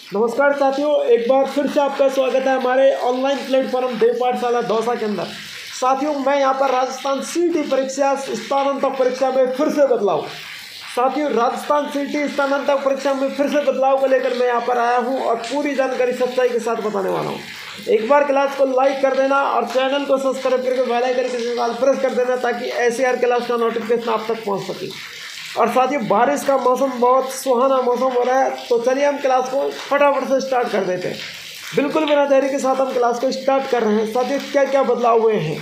नमस्कार साथियों, एक बार फिर से आपका स्वागत है हमारे ऑनलाइन प्लेटफॉर्म देव पाठशाला दौसा के अंदर। साथियों, मैं यहाँ पर राजस्थान सीटी परीक्षा स्थानांतक परीक्षा में फिर से बदलाव साथियों राजस्थान सीटी स्थानांतक परीक्षा में फिर से बदलाव को लेकर मैं यहाँ पर आया हूँ और पूरी जानकारी सच्चाई के साथ बताने वाला हूँ। एक बार क्लास को लाइक कर देना और चैनल को सब्सक्राइब करके बेल आइकन के साथ प्रेस कर देना ताकि ऐसे हर क्लास का नोटिफिकेशन आप तक पहुँच सके। और साथियों, बारिश का मौसम बहुत सुहाना मौसम हो रहा है, तो चलिए हम क्लास को फटाफट से स्टार्ट कर देते हैं। बिल्कुल बिना देरी के साथ हम क्लास को स्टार्ट कर रहे हैं। साथियों, क्या क्या बदलाव हुए हैं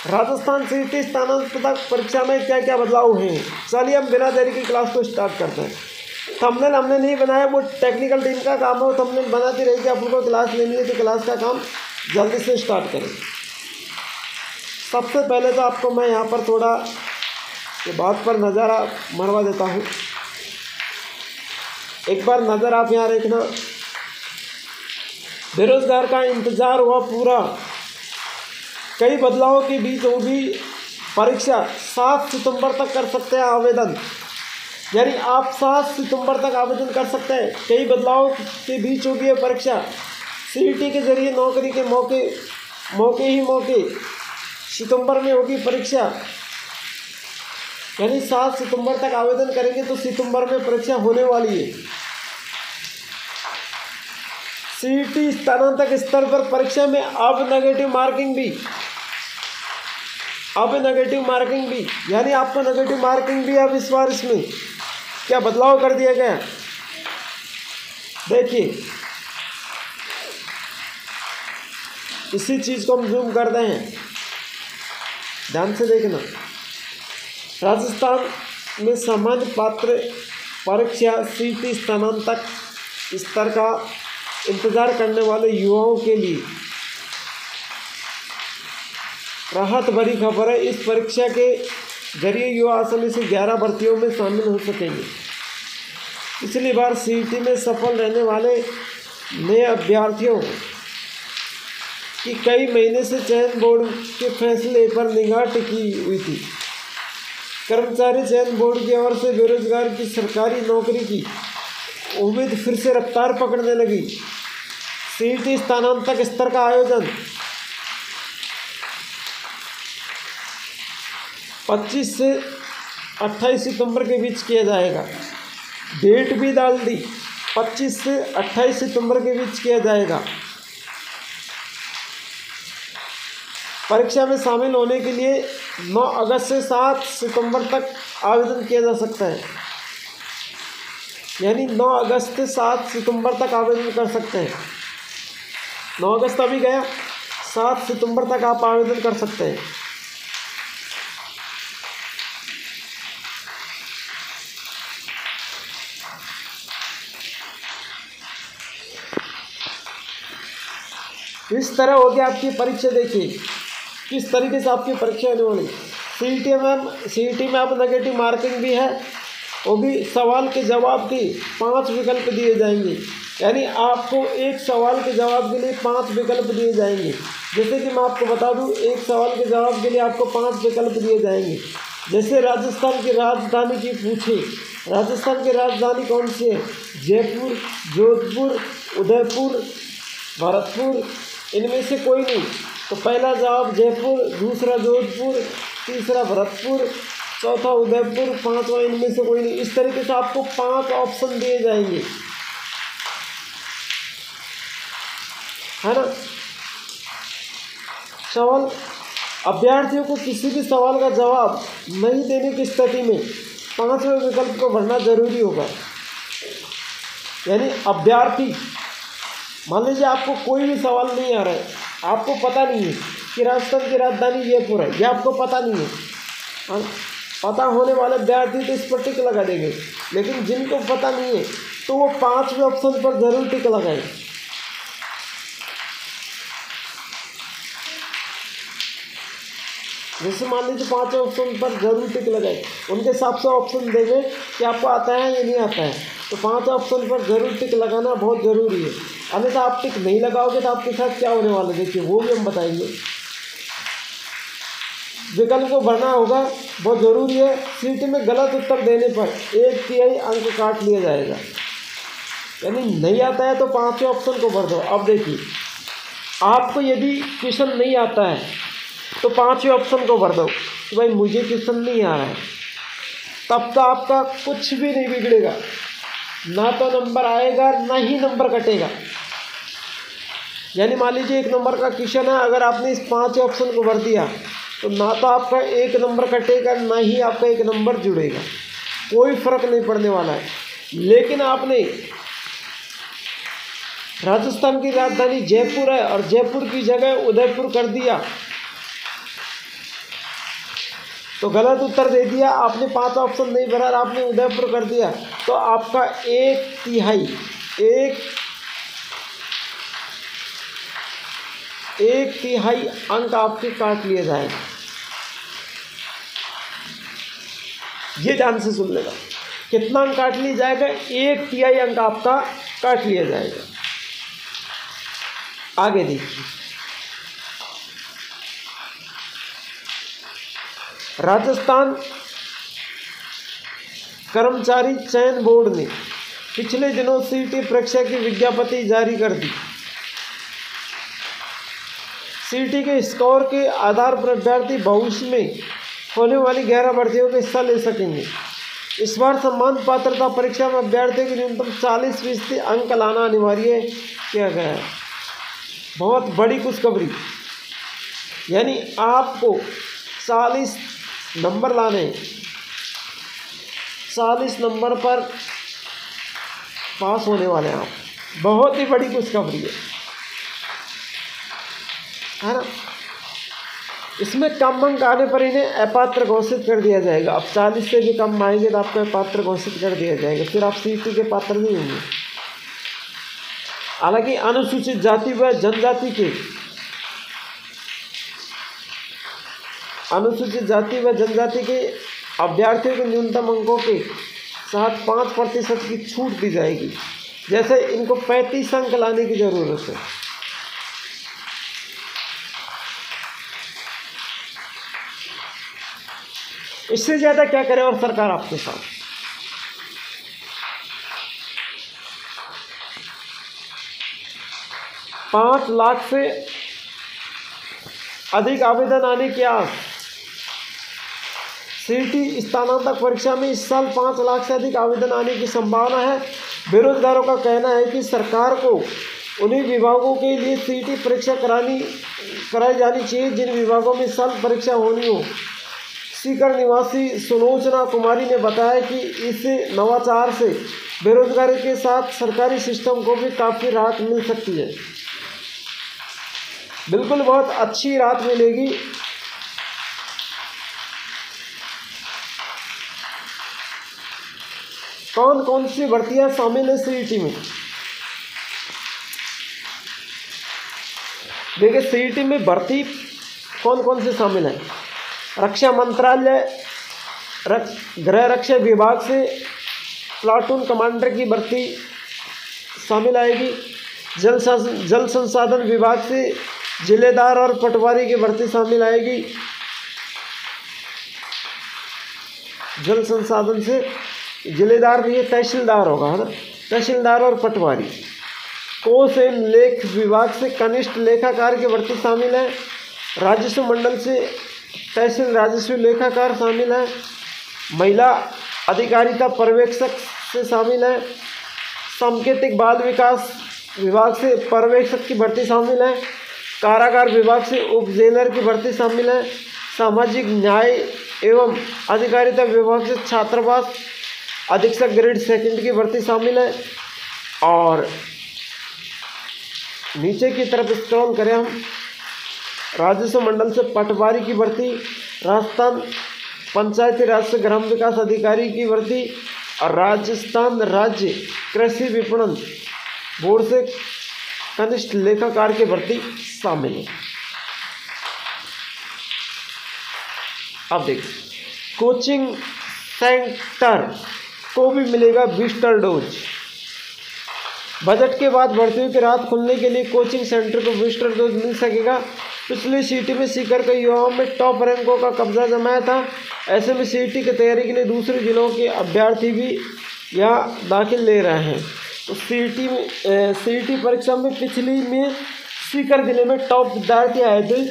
राजस्थान सीटी स्थानांतक परीक्षा में, क्या क्या बदलाव हुए हैं, चलिए हम बिना देरी की क्लास को स्टार्ट करते हैं। थंबनेल हमने नहीं बनाया, वो टेक्निकल टीम का काम है, वो थंबनेल बनाती रहेगी। आप लोगों को क्लास लेनी है तो क्लास का काम जल्दी से स्टार्ट करें। सबसे पहले तो आपको मैं यहाँ पर थोड़ा ये बात पर नज़ारा मरवा देता हूँ। एक बार नज़र आप यहाँ देखना। बेरोजगार का इंतज़ार हुआ पूरा, कई बदलावों के बीच होगी परीक्षा। 7 सितंबर तक कर सकते हैं आवेदन, यानी आप 7 सितंबर तक आवेदन कर सकते हैं। कई बदलावों के बीच होगी ये परीक्षा। सीईटी के जरिए नौकरी के मौके सितंबर में होगी परीक्षा, यानी 7 सितंबर तक आवेदन करेंगे तो सितंबर में परीक्षा होने वाली है। सीईटी स्थानांतक स्तर पर परीक्षा में अब नेगेटिव मार्किंग भी, यानी आपको नेगेटिव मार्किंग भी अब इस बार इसमें क्या बदलाव कर दिया गया। देखिए, इसी चीज़ को हम जूम करते हैं, ध्यान से देखना। राजस्थान में सामान्य पात्र परीक्षा सीटी स्थानांतक स्तर का इंतज़ार करने वाले युवाओं के लिए राहत भरी खबर है। इस परीक्षा के जरिए युवा आसानी से 11 भर्तियों में शामिल हो सकेंगे। पिछली बार सीईटी में सफल रहने वाले नए अभ्यर्थियों की कई महीने से चयन बोर्ड के फैसले पर निगाह टिकी हुई थी। कर्मचारी चयन बोर्ड की ओर से बेरोजगार की सरकारी नौकरी की उम्मीद फिर से रफ्तार पकड़ने लगी। सीईटी स्थानांतक स्तर का आयोजन 25 से 28 सितंबर के बीच किया जाएगा। डेट भी डाल दी, 25 से 28 सितंबर के बीच किया जाएगा। परीक्षा में शामिल होने के लिए 9 अगस्त से 7 सितंबर तक आवेदन किया जा सकता है, यानी 9 अगस्त से 7 सितंबर तक आवेदन कर सकते हैं। 9 अगस्त अभी गया, 7 सितंबर तक आप आवेदन कर सकते हैं। इस तरह होगी आपकी परीक्षा। देखिए किस तरीके से आपकी परीक्षा होने वाली। सीईटी में आप नेगेटिव मार्किंग भी है, वो भी सवाल के जवाब के 5 विकल्प दिए जाएंगे, यानी आपको एक सवाल के जवाब के लिए 5 विकल्प दिए जाएंगे। जैसे कि मैं आपको बता दूं, एक सवाल के जवाब के लिए आपको 5 विकल्प दिए जाएंगे। जैसे राजस्थान की राजधानी की पूछे, राजस्थान की राजधानी कौन सी है? जयपुर, जोधपुर, उदयपुर, भरतपुर, इनमें से कोई नहीं। तो पहला जवाब जयपुर, दूसरा जोधपुर, तीसरा भरतपुर, चौथा उदयपुर, 5वां इनमें से कोई नहीं। इस तरीके से आपको 5 ऑप्शन दिए जाएंगे, है ना। सवाल अभ्यर्थियों को किसी भी सवाल का जवाब नहीं देने की स्थिति में 5वें विकल्प को भरना जरूरी होगा। यानी अभ्यर्थी, मान लीजिए आपको कोई भी सवाल नहीं आ रहा है, आपको पता नहीं है कि राजस्थान की राजधानी जयपुर है, ये आपको पता नहीं है। पता होने वाले अभ्यर्थी तो इस पर टिक लगा देंगे, लेकिन जिनको पता नहीं है तो वो 5वें ऑप्शन पर जरूर टिक लगाएं। जैसे मान लीजिए 5वें ऑप्शन पर जरूर टिक लगाए, उनके हिसाब से ऑप्शन देंगे कि आपको आता है या नहीं आता है। तो 5वें ऑप्शन पर जरूर टिक लगाना बहुत ज़रूरी है, अन्यथा आप टिक नहीं लगाओगे तो आपके साथ क्या होने वाला है, देखिए वो भी हम बताएंगे। विकल्प को भरना होगा, बहुत ज़रूरी है। सीटी में गलत उत्तर देने पर 1/3 अंक काट लिया जाएगा। यानी नहीं आता है तो पांचवें ऑप्शन को भर दो। अब देखिए, आपको यदि क्वेश्चन नहीं आता है तो पांचवें ऑप्शन को भर दो कि भाई मुझे क्वेश्चन नहीं आ रहा है, तब तो आपका कुछ भी नहीं बिगड़ेगा, ना तो नंबर आएगा ना ही नंबर कटेगा। यानी मान लीजिए 1 नंबर का क्वेश्चन है, अगर आपने इस 5 ऑप्शन को भर दिया तो ना तो आपका 1 नंबर कटेगा ना ही आपका 1 नंबर जुड़ेगा, कोई फर्क नहीं पड़ने वाला है। लेकिन आपने राजस्थान की राजधानी जयपुर है और जयपुर की जगह उदयपुर कर दिया तो गलत उत्तर दे दिया। आपने 5 ऑप्शन नहीं भरा, आपने उदयपुर कर दिया तो आपका 1/3 अंक आपके काट लिए जाएंगे। ये ध्यान से सुन लेगा, कितना अंक काट लिया जाएगा? 1/3 अंक आपका काट लिया जाएगा। आगे देखिए, राजस्थान कर्मचारी चयन बोर्ड ने पिछले दिनों सीईटी परीक्षा की विज्ञप्ति जारी कर दी। सीईटी के स्कोर के आधार पर अभ्यर्थी भविष्य में होने वाली 11 भर्तियों में हिस्सा ले सकेंगे। इस बार सम्मान पात्रता परीक्षा में अभ्यर्थियों को न्यूनतम 40% अंक लाना अनिवार्य किया गया है। बहुत बड़ी खुशखबरी, यानी आपको 40 नंबर लाने, 40 नंबर पर पास होने वाले हैं आप। बहुत ही बड़ी खुशखबरी है ना। इसमें कम अंक आने पर इन्हें अपात्र घोषित कर दिया जाएगा। अब 40 से भी कम आएंगे तो आपको अपात्र घोषित कर दिया जाएगा, फिर आप सीईटी के पात्र नहीं होंगे। हालांकि अनुसूचित जाति व जनजाति के अभ्यर्थियों को न्यूनतम अंकों के साथ 5% की छूट दी जाएगी। जैसे इनको 35 अंक लाने की ज़रूरत है, इससे ज़्यादा क्या करे और सरकार आपके साथ। $5 लाख से अधिक आवेदन आने की आस। सीईटी स्नातक परीक्षा में इस साल 5 लाख से अधिक आवेदन आने की संभावना है। बेरोजगारों का कहना है कि सरकार को उन्हीं विभागों के लिए सीईटी परीक्षा कराई जानी चाहिए जिन विभागों में इस साल परीक्षा होनी हो। सीकर निवासी सुलोचना कुमारी ने बताया कि इस नवाचार से बेरोजगारी के साथ सरकारी सिस्टम को भी काफ़ी राहत मिल सकती है। बिल्कुल बहुत अच्छी राहत मिलेगी। कौन कौन सी भर्तियां शामिल है सीईटी में? देखिए, सीईटी में भर्ती कौन कौन से शामिल है। रक्षा मंत्रालय गृह रक्षा विभाग से प्लाटून कमांडर की भर्ती शामिल आएगी। जल संसाधन विभाग से जिलेदार और पटवारी की भर्ती शामिल आएगी। जल संसाधन से जिलेदार नहीं, तहसीलदार होगा, है ना, तहसीलदार और पटवारी। कोष एवं लेख विभाग से कनिष्ठ लेखाकार की भर्ती शामिल है। राजस्व मंडल से तहसील राजस्व लेखाकार शामिल है। महिला अधिकारिता पर्यवेक्षक से शामिल है। सांकेतिक बाल विकास विभाग से पर्यवेक्षक की भर्ती शामिल है। कारागार विभाग से उप जेलर की भर्ती शामिल है। सामाजिक न्याय एवं अधिकारिता विभाग से छात्रावास अधीक्षक ग्रेड 2 की भर्ती शामिल है। और नीचे की तरफ स्क्रॉल करें हम, राजस्व मंडल से पटवारी की भर्ती, राजस्थान पंचायती राज से ग्राम विकास अधिकारी की भर्ती और राजस्थान राज्य कृषि विपणन बोर्ड से कनिष्ठ लेखाकार की भर्ती शामिल है। अब देखिए, कोचिंग सेंटर को भी मिलेगा बूस्टर डोज। बजट के बाद भर्तियों की राहत खुलने के लिए कोचिंग सेंटर को बूस्टर डोज मिल सकेगा। पिछली सीईटी में सीकर के युवाओं में टॉप रैंकों का कब्जा जमाया था। ऐसे में सीईटी की तैयारी के लिए दूसरे जिलों के अभ्यर्थी भी यहाँ दाखिल ले रहे हैं। तो सीईटी परीक्षा में पिछली में सीकर जिले में टॉप विद्यार्थी आए थे।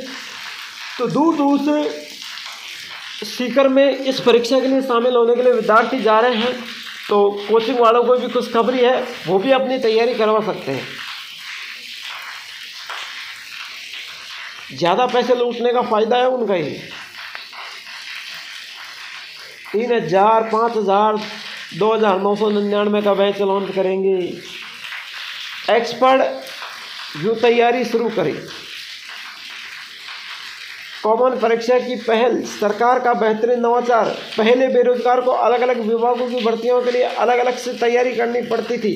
तो दूर दूर से सीकर में इस परीक्षा के लिए शामिल होने के लिए विद्यार्थी जा रहे हैं। तो कोचिंग वालों को भी खुशखबरी है, वो भी अपनी तैयारी करवा सकते हैं। ज़्यादा पैसे लूटने का फ़ायदा है उनका ही। 3000, 5000, 2999 का बैच लॉन्च करेंगे। एक्सपर्ट जो तैयारी शुरू करें। कॉमन परीक्षा की पहल, सरकार का बेहतरीन नवाचार। पहले बेरोजगार को अलग अलग विभागों की भर्तियों के लिए अलग अलग से तैयारी करनी पड़ती थी।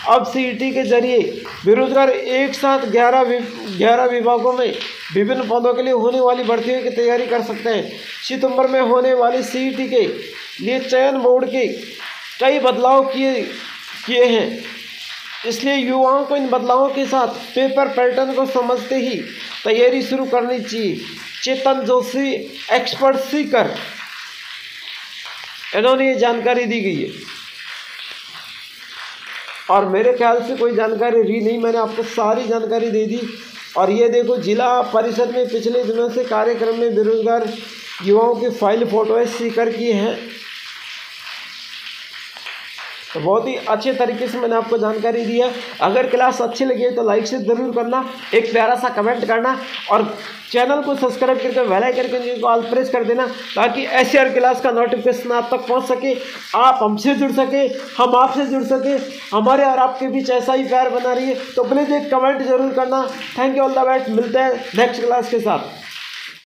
अब सीईटी के जरिए बेरोजगार एक साथ 11 विभागों में विभिन्न पदों के लिए होने वाली भर्तियों की तैयारी कर सकते हैं। सितंबर में होने वाली सीईटी के लिए चयन बोर्ड के कई बदलाव किए हैं, इसलिए युवाओं को इन बदलावों के साथ पेपर पैटर्न को समझते ही तैयारी शुरू करनी चाहिए। चेतन जोशी, एक्सपर्ट सीकर, इन्होंने ये जानकारी दी गई है और मेरे ख्याल से कोई जानकारी रही नहीं, मैंने आपको सारी जानकारी दे दी। और ये देखो, जिला परिषद में पिछले दिनों से कार्यक्रम में बेरोजगार युवाओं की फाइल फोटो सीकर की है। तो बहुत ही अच्छे तरीके से मैंने आपको जानकारी दी है। अगर क्लास अच्छी लगी है तो लाइक से ज़रूर करना, एक प्यारा सा कमेंट करना और चैनल को सब्सक्राइब करके बेल आइकन को ऑल प्रेस कर देना, ताकि ऐसे हर क्लास का नोटिफिकेशन आप तक पहुंच सके, आप हमसे जुड़ सके, हम आपसे जुड़ सके, हमारे और आपके बीच ऐसा ही प्यार बना रही है। तो प्लीज़ एक कमेंट जरूर करना। Thank you, all the best. मिलते हैं नेक्स्ट क्लास के साथ।